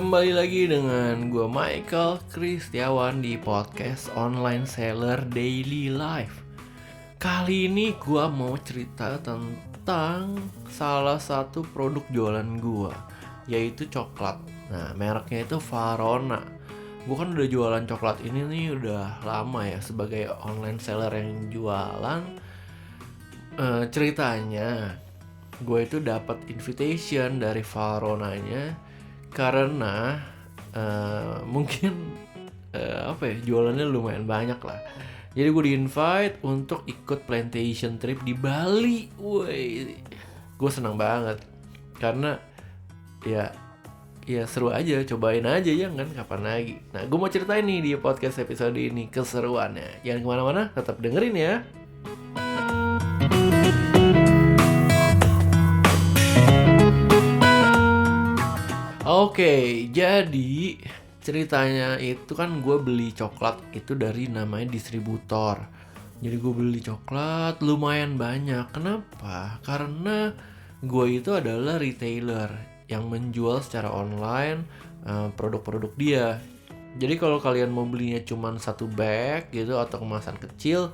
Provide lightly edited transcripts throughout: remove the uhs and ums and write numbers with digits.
Kembali lagi dengan gue Michael Kristiawan di podcast Online Seller Daily Life. Kali ini gue mau cerita tentang salah satu produk jualan gue, yaitu coklat. Nah, mereknya itu Varona. Gue kan udah jualan coklat ini nih udah lama ya sebagai online seller yang jualan. Ceritanya gue itu dapat invitation dari Varonanya karena mungkin jualannya lumayan banyak lah. Jadi gue di-invite untuk ikut plantation trip di Bali. Woi, gue senang banget karena ya seru aja, cobain aja ya kan, kapan lagi. Nah, gue mau ceritain nih di podcast episode ini keseruannya. Jangan kemana-mana, tetap dengerin ya. Oke, jadi ceritanya itu kan gue beli coklat itu dari namanya distributor. Jadi gue beli coklat lumayan banyak. Kenapa? Karena gue itu adalah retailer yang menjual secara online produk-produk dia. Jadi kalau kalian mau belinya cuma satu bag gitu atau kemasan kecil,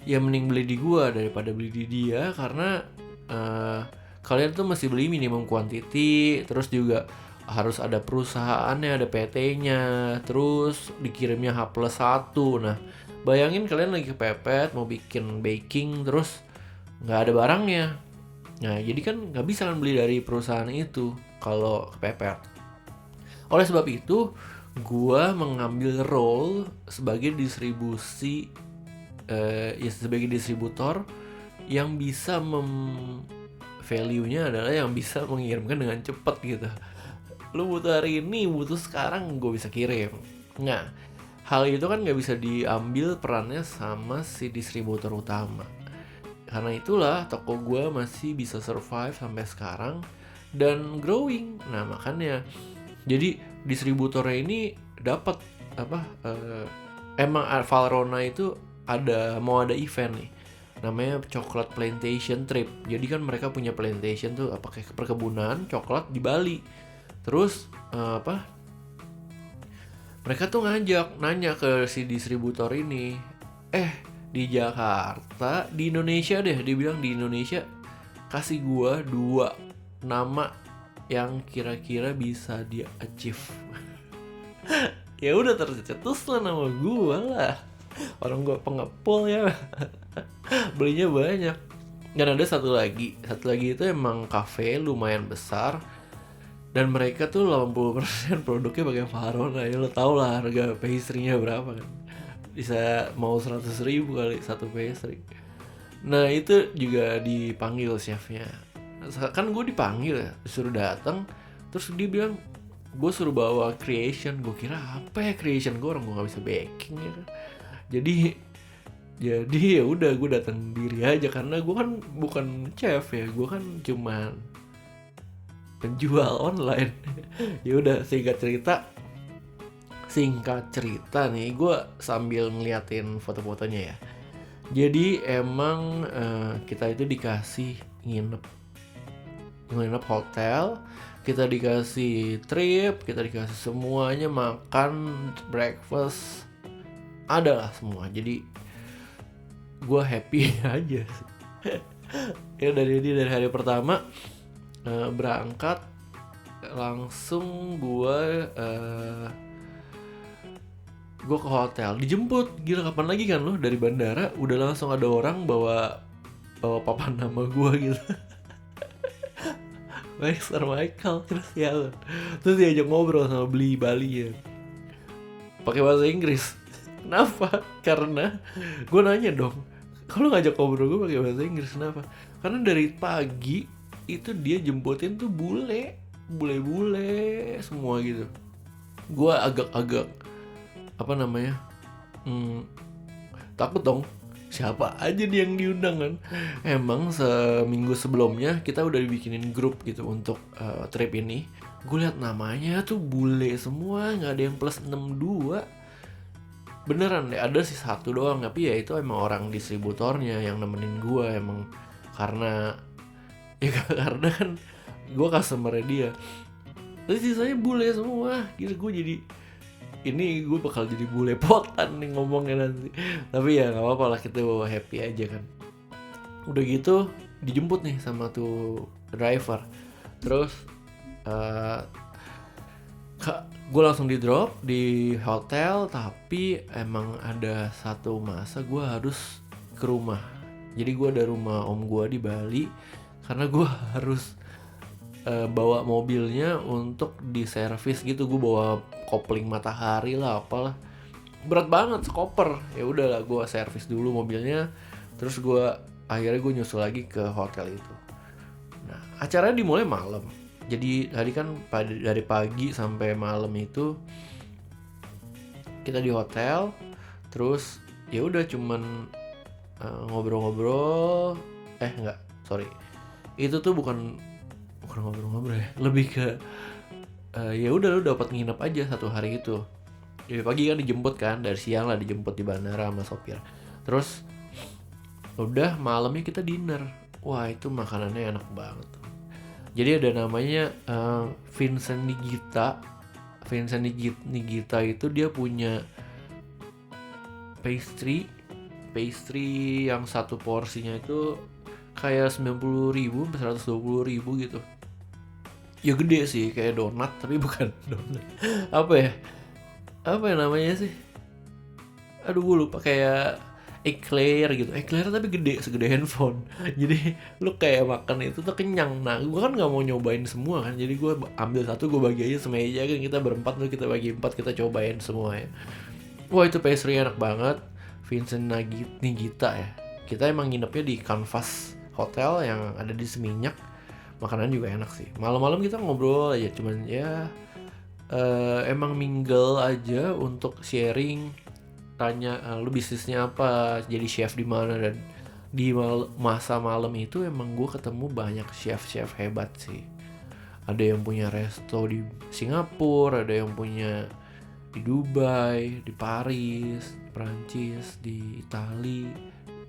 ya mending beli di gue daripada beli di dia, karena kalian tuh mesti beli minimum quantity, terus juga harus ada perusahaannya, ada PT-nya, terus dikirimnya H+1. Nah, bayangin kalian lagi kepepet mau bikin baking terus nggak ada barangnya. Nah, jadi kan nggak bisa kan beli dari perusahaan itu kalau kepepet. Oleh sebab itu, gua mengambil role sebagai sebagai distributor yang bisa value-nya adalah yang bisa mengirimkan dengan cepat gitu. Lu butuh hari ini, butuh sekarang, gue bisa kirim. Nah, hal itu kan gak bisa diambil perannya sama si distributor utama. Karena itulah toko gue masih bisa survive sampai sekarang dan growing. Nah, makanya jadi distributornya ini dapat emang Valrona itu mau ada event nih, namanya coklat plantation trip. Jadi kan mereka punya plantation tuh, kayak perkebunan coklat di Bali. Terus mereka tuh nanya ke si distributor ini, di Jakarta, di Indonesia deh, dia bilang di Indonesia kasih gua 2 nama yang kira-kira bisa dia achieve. Ya udah, tercetus lah nama gua lah. Orang gua pengepul ya. Belinya banyak. Dan ada satu lagi itu emang cafe lumayan besar. Dan mereka tuh 80% produknya pakai Varona. Ya lo tau lah harga pastry-nya berapa kan. Bisa mau 100.000 kali satu pastry. Nah, itu juga dipanggil chefnya. Kan gue dipanggil ya, disuruh datang. Terus dia bilang gue suruh bawa creation. Gue kira apa ya creation, gue orang gue gak bisa baking ya kan. Jadi ya udah, gue datang diri aja karena gue kan bukan chef ya, gue kan cuman penjual online. Ya udah, singkat cerita nih, gue sambil ngeliatin foto-fotonya ya. Jadi emang kita itu dikasih nginep hotel, kita dikasih trip, kita dikasih semuanya, makan, breakfast, ada lah semua. Jadi gue happy aja. Ya dari hari pertama berangkat langsung gue ke hotel, dijemput. Gila, kapan lagi kan lo dari bandara udah langsung ada orang bawa papan nama gue gitu. Mr. Michael Kristiawan. Terus diajak ngobrol sama beli Bali ya, pakai bahasa Inggris. Kenapa? Karena gue nanya dong, kalau ngajak ngobrol gue pakai bahasa Inggris kenapa? Karena dari pagi itu dia jemputin tuh bule semua gitu. Gue agak takut dong, siapa aja nih yang diundang kan. Emang seminggu sebelumnya kita udah dibikinin grup gitu untuk trip ini. Gue lihat namanya tuh bule semua, nggak ada yang plus 62. Beneran deh, ada sih satu doang, tapi ya itu emang orang distributornya yang nemenin gue. Emang karena kan gue customer dia. Terus sisanya bule semua. Gila, gue jadi ini gue bakal jadi bule potan nih ngomongnya nanti. Tapi ya nggak apa-apa lah, kita bawa happy aja kan. Udah gitu dijemput nih sama tuh driver. Terus gue langsung di drop di hotel. Tapi emang ada satu masa gue harus ke rumah. Jadi gue ada rumah om gue di Bali, karena gue harus bawa mobilnya untuk diservis gitu. Gue bawa kopling matahari lah apalah, berat banget sekoper. Ya udahlah, gue servis dulu mobilnya. Terus akhirnya gue nyusul lagi ke hotel itu. Nah, acaranya dimulai malam. Jadi tadi kan dari pagi sampai malam itu kita di hotel. Terus ya udah cuman ngobrol-ngobrol. Enggak, sorry. Itu tuh bukan ngobrol-ngobrol ya. Lebih ke ya udah lu dapat nginep aja satu hari itu. Jadi pagi kan dijemput kan, dari siang lah dijemput di bandara sama sopir. Terus udah malamnya kita dinner. Wah, itu makanannya enak banget. Jadi ada namanya Vincent Nigita. Vincent Nigita itu dia punya pastry yang satu porsinya itu kayak 90.000 sampai 120.000 gitu. Ya gede sih, kayak donat tapi bukan donat. Apa ya namanya sih? Aduh, gue lupa. Kayak eclair gitu. Eclair tapi gede, segede handphone. Jadi lu kayak makan itu tuh kenyang. Nah, gue kan gak mau nyobain semua kan. Jadi gue ambil satu, gue bagi aja semeja kan. Kita berempat tuh, kita bagi 4, kita cobain semua ya. Wah, itu pastry enak banget. Vincent Nigita ya. Kita emang nginepnya di Canvas Hotel yang ada di Seminyak. Makanan juga enak sih. Malam-malam kita ngobrol aja, cuman ya emang mingle aja untuk sharing. Tanya lu bisnisnya apa, jadi chef di mana. Dan di masa malam itu emang gue ketemu banyak chef hebat sih. Ada yang punya resto di Singapura, ada yang punya di Dubai, di Paris, di Prancis, di Itali,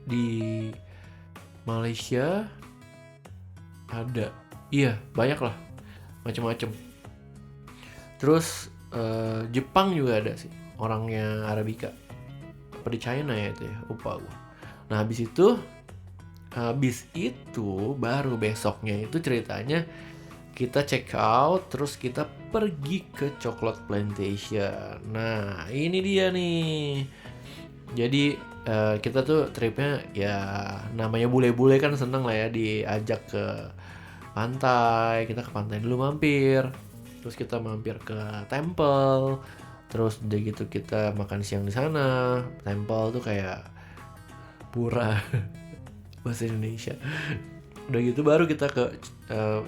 di Malaysia ada. Iya, banyak lah, macem-macem. Terus Jepang juga ada sih, orangnya Arabica. Apa di China ya itu ya, lupa gue. Nah, habis itu baru besoknya itu ceritanya kita check out, terus kita pergi ke Chocolate Plantation. Nah, ini dia nih. Jadi kita tuh tripnya ya namanya bule-bule kan seneng lah ya diajak ke pantai. Kita ke pantai dulu mampir, terus kita mampir ke temple, terus udah gitu kita makan siang di sana. Temple tuh kayak pura bahasa Indonesia. Udah gitu baru kita ke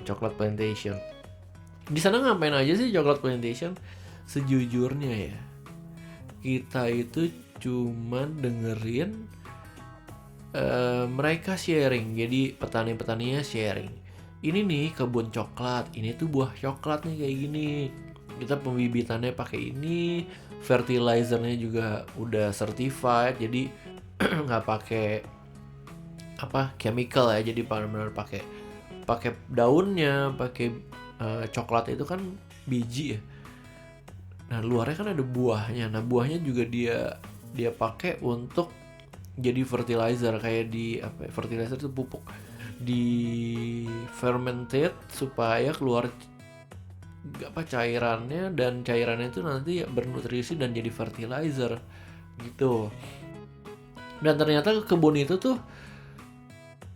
Chocolate Plantation. Di sana ngapain aja sih Chocolate Plantation? Sejujurnya ya, kita itu cuman dengerin mereka sharing. Jadi petani-petaninya sharing. Ini nih kebun coklat, ini tuh buah coklat nih kayak gini. Kita pembibitannya pakai ini, fertilizernya juga udah certified. Jadi nggak pakai chemical ya. Jadi benar-benar pakai daunnya, pakai coklat itu kan biji ya. Nah, luarnya kan ada buahnya. Nah, buahnya juga dia pakai untuk jadi fertilizer, kayak fertilizer itu pupuk. Di fermented supaya keluar cairannya, dan cairannya itu nanti bernutrisi dan jadi fertilizer gitu. Dan ternyata kebun itu tuh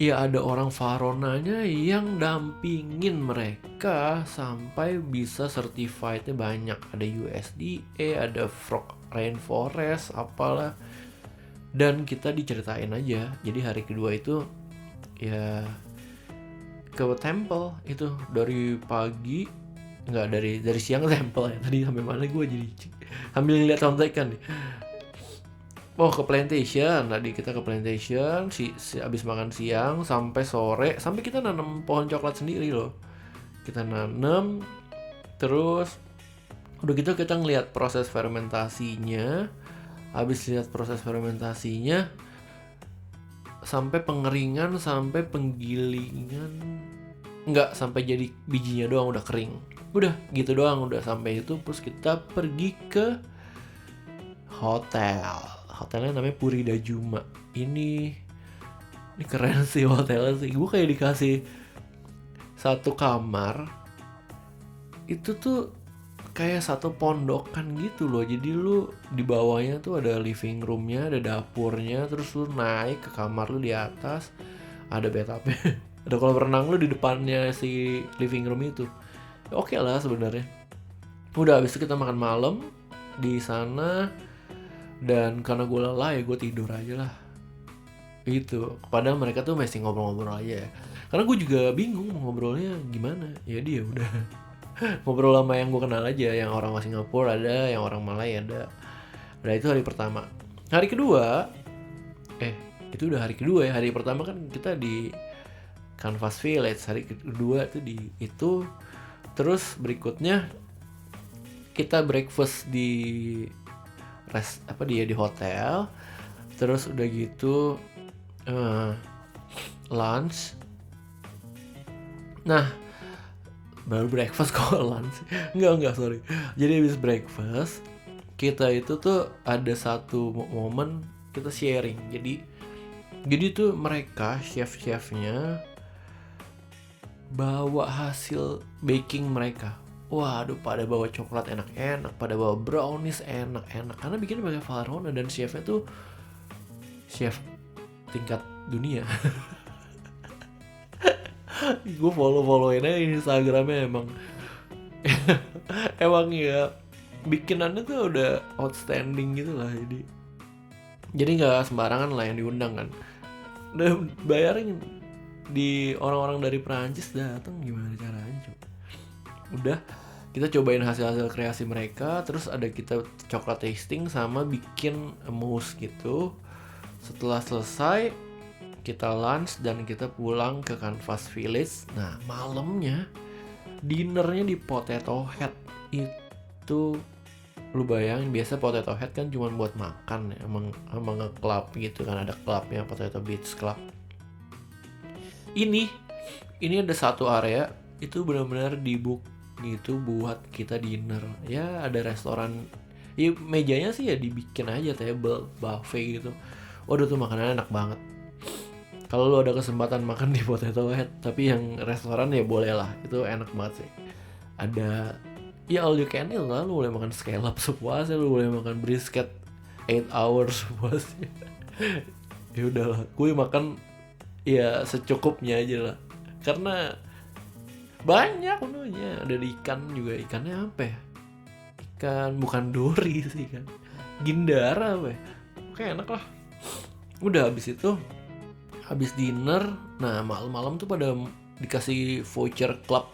ya ada orang Varonanya yang dampingin mereka sampai bisa certified-nya banyak. Ada USDA, ada Frog Rainforest, apalah. Dan kita diceritain aja. Jadi hari kedua itu ya ke temple itu dari pagi, enggak, dari siang ke temple ya. Tadi sampai mana gue jadi sambil ngeliat contekan nih. Oh, ke plantation. Tadi kita ke plantation abis makan siang sampai sore, sampai kita nanam pohon coklat sendiri loh. Kita nanam, terus udah gitu kita ngeliat proses fermentasinya. Habis lihat proses fermentasinya sampai pengeringan, sampai penggilingan, enggak, sampai jadi bijinya doang udah kering. Udah gitu doang, udah sampai itu terus kita pergi ke hotel. Hotelnya namanya Purida Juma. Ini keren sih hotelnya sih. Gue kayak dikasih satu kamar itu tuh kayak satu pondokan gitu loh. Jadi lu di bawahnya tuh ada living roomnya, ada dapurnya, terus lu naik ke kamar lu di atas ada bathtubnya, ada kolam renang lu di depannya si living room itu. Oke lah sebenarnya. Udah habis itu kita makan malam di sana dan karena gue lelah ya gue tidur aja lah. Gitu. Padahal mereka tuh masih ngobrol-ngobrol aja ya. Karena gue juga bingung mau ngobrolnya gimana. Ya dia udah ngobrol sama yang gue kenal aja, yang orang Singapura ada, yang orang Malay ada. Nah itu hari pertama. Hari kedua, itu udah hari kedua ya. Hari pertama kan kita di Canvas Village, hari kedua tuh di itu. Terus berikutnya kita breakfast di di hotel. Terus udah gitu lunch. Nah, baru breakfast kok lunch. Enggak, sorry. Jadi habis breakfast, kita itu tuh ada satu momen kita sharing. Jadi tuh mereka chef-chefnya bawa hasil baking mereka. Waduh, pada bawa coklat enak-enak, pada bawa brownies enak-enak. Karena bikinnya pakai Valrhona dan chefnya tuh chef tingkat dunia. Gue follow-followin aja Instagramnya emang emang ya bikinannya tuh udah outstanding gitu lah. Jadi nggak sembarangan lah yang diundang kan. Udah bayarin di orang-orang dari Perancis datang, gimana caranya coba. Udah kita cobain hasil-hasil kreasi mereka, terus ada kita coklat tasting sama bikin mousse gitu. Setelah selesai kita lunch dan kita pulang ke Canvas Village. Nah malamnya dinernya di Potato Head. Itu lu bayangin, biasa Potato Head kan cuma buat makan ya, emang nge-club gitu kan, ada clubnya Potato Beach Club. Ini ada satu area itu benar-benar dibook gitu buat kita dinner. Ya ada restoran, ya mejanya sih ya dibikin aja table buffet gitu. Waduh tuh makanannya enak banget. Kalau lu ada kesempatan makan di Potato Head, tapi yang restoran ya boleh lah, itu enak banget sih. Ada ya all you can eat lah, lu boleh makan scallop sepuasnya, lu boleh makan brisket 8 hours sepuasnya. Ya udahlah, gue makan ya secukupnya aja lah. Karena banyak menunya, ada ikan juga, ikannya apa ya? Ikan bukan dori sih kan, gindara apa ya? Oke enak lah. Udah habis itu, habis dinner, nah malam-malam tuh pada dikasih voucher club,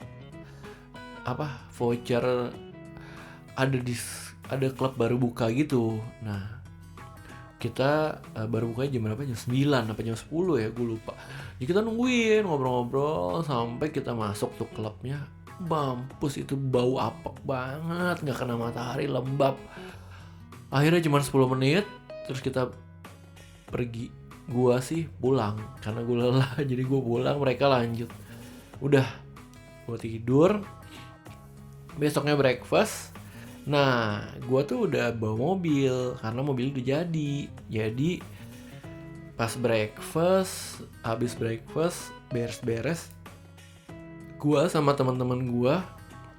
voucher ada klub baru buka gitu. Nah kita baru bukanya jam berapa? Jam 9 apa jam 10 ya, gue lupa. Jadi kita nungguin ngobrol-ngobrol sampai kita masuk tuh klubnya. Mampus itu bau apek banget, nggak kena matahari, lembab. Akhirnya cuma 10 menit terus kita pergi. Gua sih pulang karena gue lelah, jadi gue pulang, mereka lanjut. Udah, gue tidur. Besoknya breakfast. Nah, gue tuh udah bawa mobil karena mobil udah jadi. Jadi pas breakfast, habis breakfast, beres-beres, gue sama teman-teman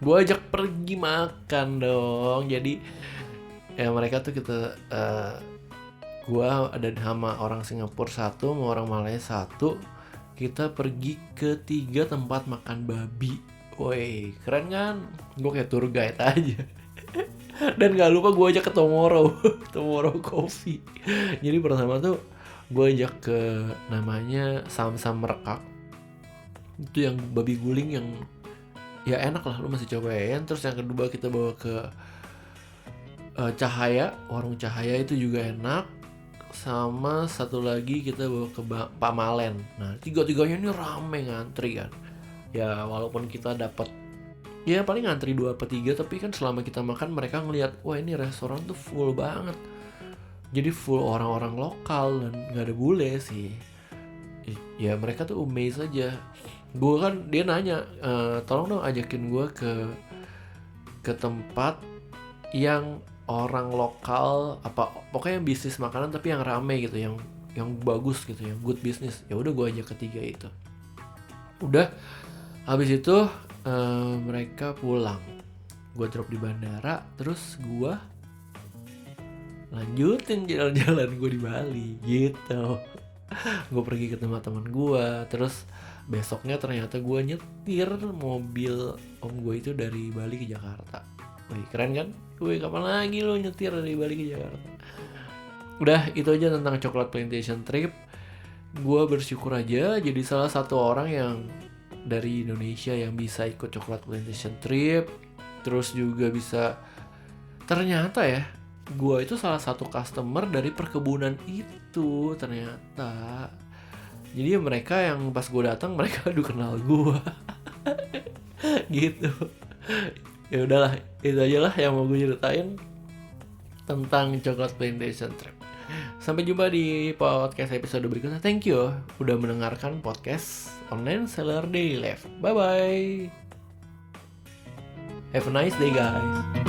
gue ajak pergi makan dong. Jadi ya mereka tuh kita gue ada sama orang Singapura satu, sama orang Malaya satu. Kita pergi ke 3 tempat makan babi. Woi, keren kan? Gue kayak tour guide aja. Dan gak lupa gue ajak ke Tomorrow Coffee. Jadi pertama tuh gue ajak ke namanya Sam Merekak. Itu yang babi guling yang ya enak lah, lu masih cobain. Terus yang kedua kita bawa ke Cahaya, warung Cahaya itu juga enak. Sama satu lagi kita bawa ke Pak Malen. Nah 3-tiganya ini rame ngantri kan. Ya walaupun kita dapat ya paling ngantri 2 atau 3, tapi kan selama kita makan mereka ngelihat, wah ini restoran tuh full banget. Jadi full orang-orang lokal dan gak ada bule sih. Ya mereka tuh amazed aja. Gue kan, dia nanya, tolong dong ajakin gue ke ke tempat yang orang lokal, apa pokoknya yang bisnis makanan tapi yang rame gitu, yang bagus gitu, yang good business. Ya udah gue ajak ketiga itu. Udah habis itu mereka pulang, gue drop di bandara, terus gue lanjutin jalan-jalan gue di Bali gitu. Gue pergi ke teman-teman gue, terus besoknya ternyata gue nyetir mobil om gue itu dari Bali ke Jakarta. Wih, keren kan? Wih, kapan lagi lo nyetir dari Bali ke Jakarta? Udah, itu aja tentang Coklat Plantation Trip. Gue bersyukur aja jadi salah satu orang yang dari Indonesia yang bisa ikut Coklat Plantation Trip. Terus juga bisa, ternyata ya, gue itu salah satu customer dari perkebunan itu ternyata. Jadi mereka yang pas gue datang mereka udah kenal gue. Gitu. Ya udahlah, itu aja lah yang mau gue ceritain tentang Coklat Plantation Trip. Sampai jumpa di podcast episode berikutnya. Thank you udah mendengarkan podcast Online Seller Daily Life. Bye bye. Have a nice day guys.